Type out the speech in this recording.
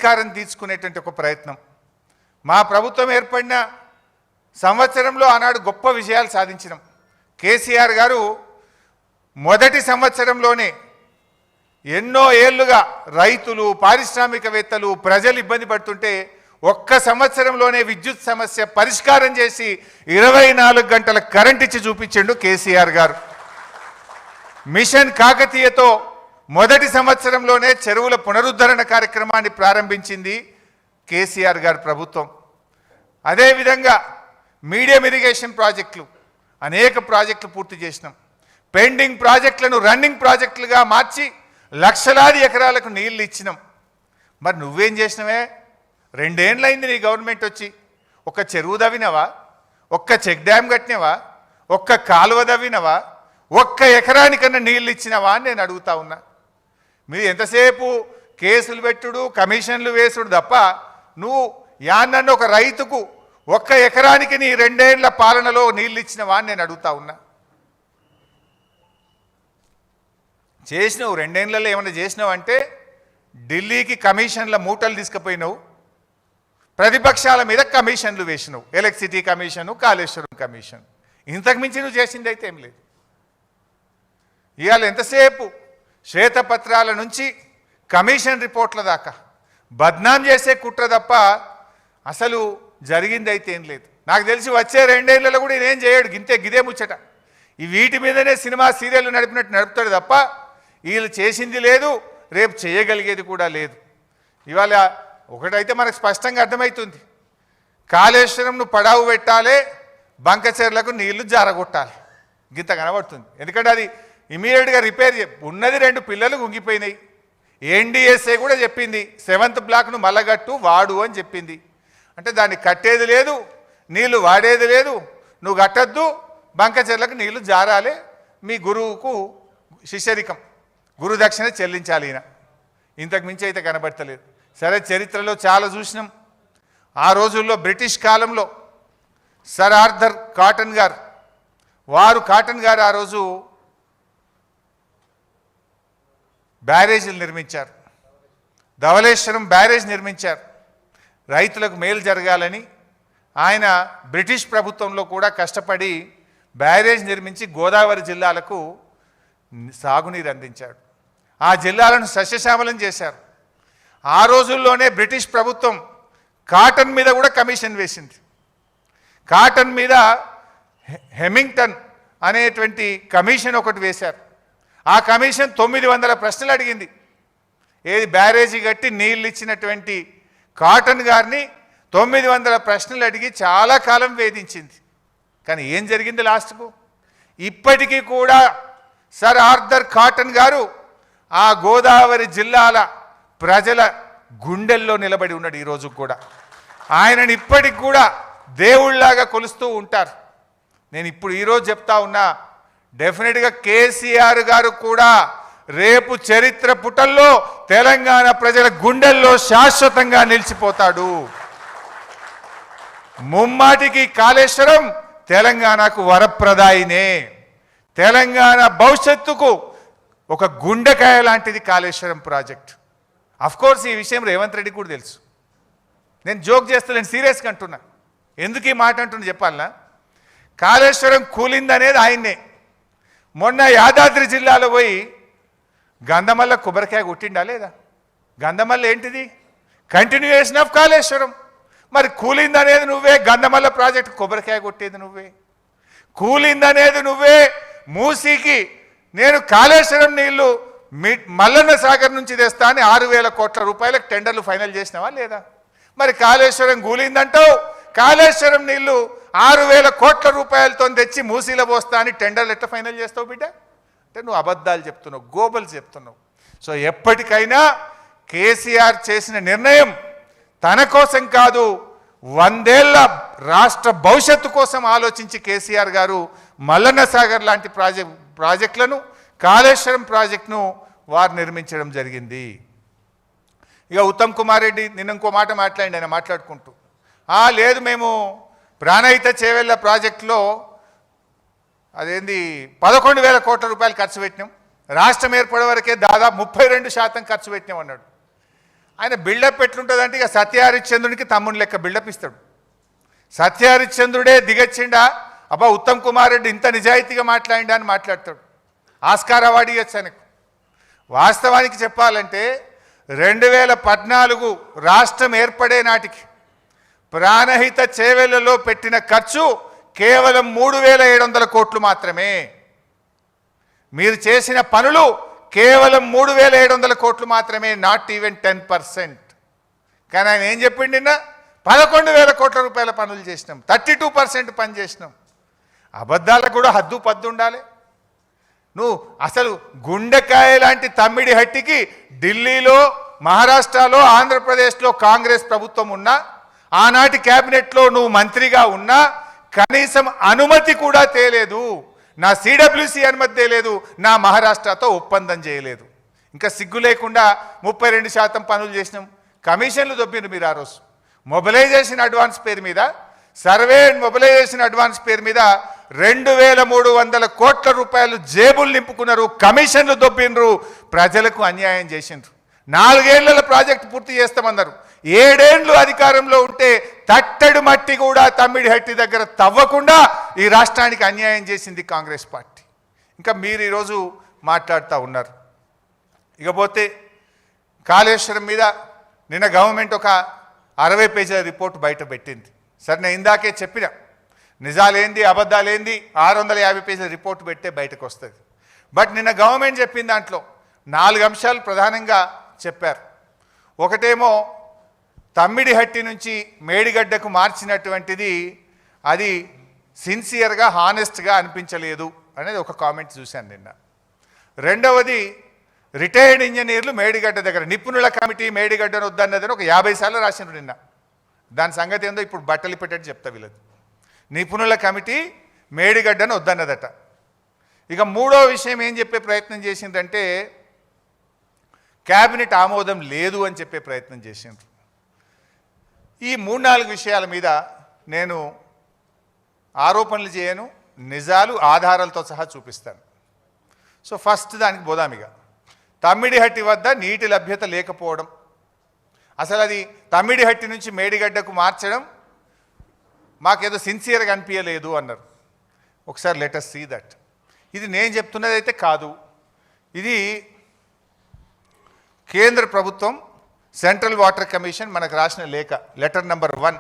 ప్రతీకారం తీసుకునేటువంటి ఒక ప్రయత్నం. మా ప్రభుత్వం ఏర్పడిన సంవత్సరంలో ఆనాడు గొప్ప విజయాలు సాధించినాం. కేసీఆర్ గారు మొదటి సంవత్సరంలోనే ఎన్నో ఏళ్లుగా రైతులు, పారిశ్రామికవేత్తలు, ప్రజలు ఇబ్బంది పడుతుంటే ఒక్క సంవత్సరంలోనే విద్యుత్ సమస్య పరిష్కారం చేసి 24 గంటల కరెంట్ ఇచ్చి చూపించిండు కేసీఆర్ గారు. మిషన్ కాకతీయతో మొదటి సంవత్సరంలోనే చెరువుల పునరుద్ధరణ కార్యక్రమాన్ని ప్రారంభించింది కేసీఆర్ గారి ప్రభుత్వం. అదేవిధంగా మీడియం ఇరిగేషన్ ప్రాజెక్టులు అనేక ప్రాజెక్టులు పూర్తి చేసినాం. పెండింగ్ ప్రాజెక్టులను రన్నింగ్ ప్రాజెక్టులుగా మార్చి లక్షలాది ఎకరాలకు నీళ్లు ఇచ్చినాం. మరి నువ్వేం చేసినవే? 2 ఏళ్ళైంది నీ గవర్నమెంట్ వచ్చి. ఒక్క చెరువు దవ్వినవా? ఒక్క చెక్ డ్యామ్ కట్టినవా? ఒక్క కాలువ దవ్వినవా? ఒక్క ఎకరానికన్నా నీళ్ళు ఇచ్చినవా అని నేను అడుగుతా ఉన్నా. మీరు ఎంతసేపు కేసులు పెట్టుడు, కమిషన్లు వేసుడు తప్ప నువ్వు యాన్నన్న ఒక రైతుకు ఒక్క ఎకరానికి నీ 2 ఏళ్ల పాలనలో నీళ్ళు ఇచ్చినవా అని నేను అడుగుతా ఉన్నా. చేసినావు 2 ఏళ్లలో ఏమైనా చేసినావు అంటే ఢిల్లీకి కమిషన్ల మూటలు తీసుకుపోయినావు, ప్రతిపక్షాల మీద కమిషన్లు వేసినావు. Electricity commission, Kaleshwaram commission. ఇంతకు మించి నువ్వు చేసింది అయితే ఏం లేదు. ఇవాళ ఎంతసేపు శ్వేతపత్రాల నుంచి కమిషన్ రిపోర్ట్ల దాకా బద్నాం చేసే కుట్ర తప్ప అసలు జరిగింది అయితే ఏం లేదు. నాకు తెలిసి వచ్చే 2 ఏళ్లలో కూడా నేనేం చేయడు, గిదే ముచ్చట. ఈ వీటి మీదనే సినిమా సీరియల్ నడిపినట్టు నడుపుతాడు తప్ప వీళ్ళు చేసింది లేదు, రేపు చేయగలిగేది కూడా లేదు. ఇవాళ ఒకటైతే మనకు స్పష్టంగా అర్థమవుతుంది, కాళేశ్వరంను పడావు పెట్టాలి, బంకచెర్లకు నీళ్లు జారగొట్టాలి, గింత కనబడుతుంది. ఎందుకంటే అది ఇమీడియట్గా రిపేర్ ఉన్నది. 2 పిల్లలు గుంగిపోయినాయి. ఎన్డీఎస్ఏ కూడా చెప్పింది 7th బ్లాక్ను మల్లగట్టు వాడు అని చెప్పింది. అంటే దాన్ని కట్టేది లేదు, నీళ్లు వాడేది లేదు, నువ్వు కట్టద్దు, బంకచెర్లకు నీళ్లు జారాలి, మీ గురువుకు శిష్యరికం, గురు దక్షిణ చెల్లించాలి. ఈయన ఇంతకు మించి అయితే కనబడతలేదు. సరే, చరిత్రలో చాలా చూసినాం. ఆ రోజుల్లో బ్రిటిష్ కాలంలో సర్ ఆర్థర్ కాటన్ గారు ఆ రోజు బ్యారేజీలు నిర్మించారు. ధవళేశ్వరం బ్యారేజ్ నిర్మించారు. రైతులకు మేలు జరగాలని ఆయన బ్రిటిష్ ప్రభుత్వంలో కూడా కష్టపడి బ్యారేజ్ నిర్మించి గోదావరి జిల్లాలకు సాగునీరు అందించాడు. ఆ జిల్లాలను సస్యశ్యామలం చేశారు. ఆ రోజుల్లోనే బ్రిటిష్ ప్రభుత్వం కాటన్ మీద కూడా కమిషన్ వేసింది. కాటన్ మీద హెమింగ్టన్ అనేటువంటి కమిషన్ ఒకటి వేశారు. ఆ కమిషన్ 900 ప్రశ్నలు అడిగింది. ఏది బ్యారేజీ కట్టి నీళ్ళు ఇచ్చినటువంటి కాటన్ గారిని 900 ప్రశ్నలు అడిగి చాలా కాలం వేధించింది. కానీ ఏం జరిగింది లాస్ట్కు? ఇప్పటికీ కూడా సర్ ఆర్థర్ కాటన్ గారు ఆ గోదావరి జిల్లాల ప్రజల గుండెల్లో నిలబడి ఉన్నాడు. ఈరోజు కూడా ఆయనని ఇప్పటికి కూడా దేవుళ్లాగా కొలుస్తూ ఉంటారు. నేను ఇప్పుడు ఈరోజు చెప్తా ఉన్నా, డెఫినెట్గా కేసీఆర్ గారు కూడా రేపు చరిత్ర పుటల్లో తెలంగాణ ప్రజల గుండెల్లో శాశ్వతంగా నిలిచిపోతాడు. ముమ్మాటికి కాళేశ్వరం తెలంగాణకు వరప్రదాయినే. తెలంగాణ భవిష్యత్తుకు ఒక గుండెకాయ లాంటిది కాళేశ్వరం ప్రాజెక్ట్. అఫ్కోర్స్ ఈ విషయం రేవంత్ రెడ్డి కూడా తెలుసు. నేను జోక్ చేస్తలేను, సీరియస్గా అంటున్నా. ఎందుకు ఈ మాట అంటున్నా చెప్పాలనా? కాళేశ్వరం కూలిందనేది ఆయన్నే. మొన్న యాదాద్రి జిల్లాలో పోయి గంధమల్ల కొబ్బరికాయ కొట్టిండా లేదా? గంధమల్ల ఏంటిది? Continuation of Kaleshwaram. మరి కూలిందనేది నువ్వే, గంధమల్ల ప్రాజెక్టు కొబ్బరికాయ కొట్టేది నువ్వే. కూలిందనేది నువ్వే, మూసీకి నేను కాళేశ్వరం నీళ్లు మల్లన్న సాగర్ నుంచి తెస్తా అని 6,000 కోట్ల రూపాయలకు టెండర్లు ఫైనల్ చేసినావా లేదా? మరి కాళేశ్వరం కూలిందంటావు, కాళేశ్వరం నీళ్లు 6,000 కోట్ల రూపాయలతో తెచ్చి మూసీలో పోస్తా అని టెండర్లు ఎట్లా ఫైనల్ చేస్తావు బిడ్డ? అంటే నువ్వు అబద్ధాలు చెప్తున్నావు, గోబలు చెప్తున్నావు. సో ఎప్పటికైనా కేసీఆర్ చేసిన నిర్ణయం తన కోసం కాదు, 100 ఏళ్ల రాష్ట్ర భవిష్యత్తు కోసం ఆలోచించి కేసీఆర్ గారు మల్లన్న సాగర్ లాంటి ప్రాజెక్టులను, కాళేశ్వరం ప్రాజెక్టును వారు నిర్మించడం జరిగింది. ఇక ఉత్తమ్ కుమార్ రెడ్డి నిన్న ఇంకో మాట మాట్లాడి, ఆయన మాట్లాడుకుంటూ లేదు మేము ప్రాణహిత చేవెళ్ళ ప్రాజెక్టులో అదేంది 11,000 కోట్ల రూపాయలు ఖర్చు పెట్టినాం, రాష్ట్రం ఏర్పడే వరకే దాదాపు 32% ఖర్చు పెట్టినాం అన్నాడు. ఆయన బిల్డప్ ఎట్లుంటుందంటే ఇక సత్యహరిశ్చంద్రునికి తమ్ముని లెక్క బిల్డప్ ఇస్తాడు. సత్యహరిశ్చంద్రుడే దిగచ్చిండా, అబ్బా ఉత్తమ్ కుమార్ రెడ్డి ఇంత నిజాయితీగా మాట్లాడిండా అని మాట్లాడతాడు. ఆస్కార్ అవార్డు ఇవ్వచ్చు ఆయనకు. వాస్తవానికి చెప్పాలంటే 2014 రాష్ట్రం ఏర్పడే నాటికి ప్రాణహిత చేవెళ్లలో పెట్టిన ఖర్చు కేవలం 3700 కోట్లు మాత్రమే. మీరు చేసిన పనులు కేవలం 3700 కోట్లు మాత్రమే, నాట్ ఈవెన్ 10%. కానీ ఆయన ఏం చెప్పిండి నిన్న 11,000 కోట్ల రూపాయల పనులు చేసినాం, 32% పని చేసినాం. అబద్ధాలకు కూడా హద్దు పద్దు ఉండాలి. నువ్వు అసలు గుండెకాయ లాంటి తమ్మిడి హట్టికి ఢిల్లీలో, మహారాష్ట్రలో, ఆంధ్రప్రదేశ్లో కాంగ్రెస్ ప్రభుత్వం ఉన్నా, ఆనాటి క్యాబినెట్లో నువ్వు మంత్రిగా ఉన్నా కనీసం అనుమతి కూడా తేలేదు. నా సిడబ్ల్యూసి అనుమతి తేలేదు, నా మహారాష్ట్రతో ఒప్పందం చేయలేదు. ఇంకా సిగ్గు లేకుండా 32% పనులు చేసినాం. కమిషన్లు దొబ్బిండ్రు మీరు ఆ రోజు. మొబిలైజేషన్ అడ్వాన్స్ పేరు మీద, సర్వే అండ్ మొబిలైజేషన్ అడ్వాన్స్ పేరు మీద 2300 కోట్ల రూపాయలు జేబులు నింపుకున్నారు, కమిషన్లు దొబ్బిండ్రు, ప్రజలకు అన్యాయం చేసిండ్రు. 4 ఏళ్ల ప్రాజెక్టు పూర్తి చేస్తామన్నారు. 7 ఏళ్ళు అధికారంలో ఉంటే తట్టడి మట్టి కూడా తమ్మిడి హట్టి దగ్గర తవ్వకుండా ఈ రాష్ట్రానికి అన్యాయం చేసింది కాంగ్రెస్ పార్టీ. ఇంకా మీరు ఈరోజు మాట్లాడుతూ ఉన్నారు. ఇకపోతే కాళేశ్వరం మీద నిన్న గవర్నమెంట్ ఒక 60 పేజీల రిపోర్ట్ బయట పెట్టింది. సరే, నేను ఇందాకే చెప్పిన నిజాలేంది అబద్ధాలేంది 650 పేజీల రిపోర్ట్ పెట్టే బయటకు వస్తుంది. బట్ నిన్న గవర్నమెంట్ చెప్పిన దాంట్లో 4 అంశాలు ప్రధానంగా చెప్పారు. ఒకటేమో తమ్మిడిహట్టి నుంచి మేడిగడ్డకు మార్చినటువంటిది అది సిన్సియర్గా, హానెస్ట్గా అనిపించలేదు అనేది ఒక కామెంట్ చూశాను నిన్న. రెండవది, రిటైర్డ్ ఇంజనీర్లు మేడిగడ్డ దగ్గర నిపుణుల కమిటీ మేడిగడ్డను వద్దన్నదని ఒక 50 సార్లు రాసినారు నిన్న. దాని సంగతి ఏందో ఇప్పుడు బట్టలు పెట్టేట్టు చెప్తా వీళ్ళది. నిపుణుల కమిటీ మేడిగడ్డను వద్దన్నదట. ఇక మూడో విషయం ఏం చెప్పే ప్రయత్నం చేసిందంటే క్యాబినెట్ ఆమోదం లేదు అని చెప్పే ప్రయత్నం చేసిండ్రు. ఈ 3-4 విషయాల మీద నేను ఆరోపణలు చేయను, నిజాలు ఆధారాలతో సహా చూపిస్తాను. సో ఫస్ట్ దానికి పోదామిగా. తమ్మిడిహట్టి వద్ద నీటి లభ్యత లేకపోవడం, అసలు అది తమ్మిడిహట్టి నుంచి మేడిగడ్డకు మార్చడం మాకేదో సిన్సియర్గా అనిపించలేదు అన్నారు. ఒకసారి లెట్ us సీ దట్. ఇది నేను చెప్తున్నది అయితే కాదు, ఇది కేంద్ర ప్రభుత్వం సెంట్రల్ వాటర్ కమిషన్ మనకు రాసిన లేఖ, లెటర్ నెంబర్ 1